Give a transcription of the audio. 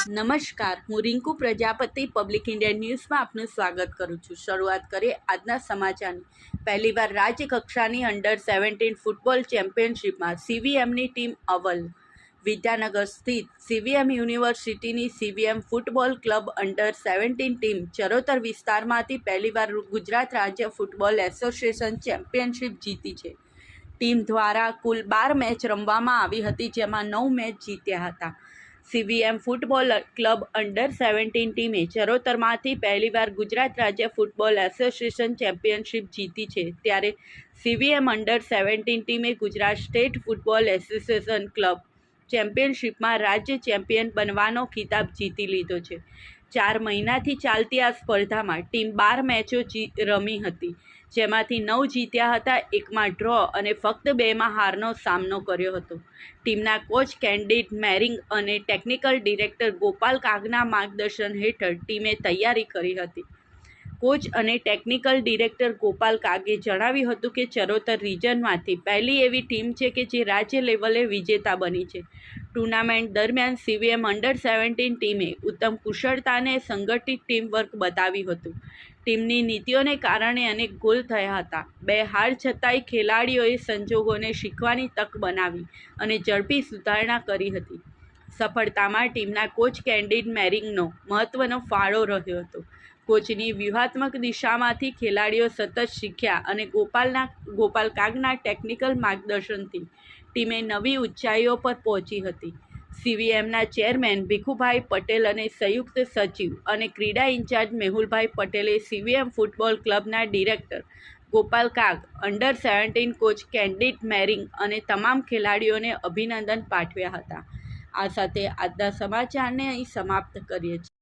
નમસ્કાર, હું Rinku Prajapati public India ન્યૂઝમાં આપનું સ્વાગત કરું છું। શરૂઆત કરીએ આજના સમાચારની। પહેલીવાર રાજ્ય કક્ષાની અંડર-17 ફૂટબોલ ચેમ્પિયનશિપમાં સીવીએમની ટીમ અવ્વલ। વિદ્યાનગર સ્થિત સીવીએમ યુનિવર્સિટીની સીવીએમ ફૂટબોલ ક્લબ અંડર-17 ટીમ ચરોતર વિસ્તારમાંથી પહેલીવાર ગુજરાત રાજ્ય ફૂટબોલ એસોસિએશન ચેમ્પિયનશિપ જીતી છે। ટીમ દ્વારા કુલ 12 મેચ રમવામાં આવી હતી, જેમાં 9 મેચ જીત્યા હતા। સીવીએમ ફૂટબોલ ક્લબ અંડર-17 ટીમે ચરોતરમાંથી પહેલીવાર ગુજરાત રાજ્ય ફૂટબોલ એસોસિએશન ચેમ્પિયનશિપ જીતી છે, ત્યારે સીવીએમ અંડર-17 ટીમે Gujarat state football association club ચેમ્પિયનશિપમાં રાજ્ય ચેમ્પિયન બનવાનો ખિતાબ જીતી લીધો છે। 4 મહિનાથી ચાલતી આ સ્પર્ધામાં ટીમ 12 મેચો રમી હતી, જેમાંથી 9 જીત્યા હતા, 1માં ડ્રો અને ફક્ત 2માં હારનો સામનો કર્યો હતો। ટીમના કોચ કેન્ડિડ મેરિંગ અને ટેકનિકલ ડિરેક્ટર ગોપાલ કાગના માર્ગદર્શન હેઠળ ટીમે તૈયારી કરી હતી। કોચ અને ટેકનિકલ ડિરેક્ટર ગોપાલ કાગે જણાવ્યું હતું કે ચરોતર રિજનમાંથી પહેલી એવી ટીમ છે કે જે રાજ્ય લેવલે વિજેતા બની છે। ટુર્નામેન્ટ દરમિયાન સીવીએમ અંડર-17 ટીમે ઉત્તમ કુશળતા અને સંગઠિત ટીમવર્ક બતાવ્યું હતું। ટીમની નીતિઓને કારણે અનેક ગોલ થયા હતા। 2 હાર છતાંય ખેલાડીઓએ સંજોગોને શીખવાની તક બનાવી અને ઝડપી સુધારણા કરી હતી। સફળતામાં ટીમના કોચ કેન્ડિડ મેરિંગનો મહત્વનો ફાળો રહ્યો હતો। કોચની વ્યૂહાત્મક દિશામાંથી ખેલાડીઓ સતત શીખ્યા અને ગોપાલ કાગના ટેકનિકલ માર્ગદર્શનથી ટીમે નવી ઊંચાઈઓ પર પહોંચી હતી। સીવીએમના ચેરમેન ભીખુભાઈ પટેલ અને સંયુક્ત સચિવ અને ક્રીડા ઇન્ચાર્જ મેહુલભાઈ પટેલે સીવીએમ ફૂટબોલ ક્લબના ડિરેક્ટર ગોપાલ કાગ, અંડર-17 કોચ કેન્ડિડ મેરિંગ અને તમામ ખેલાડીઓને અભિનંદન પાઠવ્યા હતા। આ સાથે આજના સમાચારને અહીં સમાપ્ત કરીએ છીએ।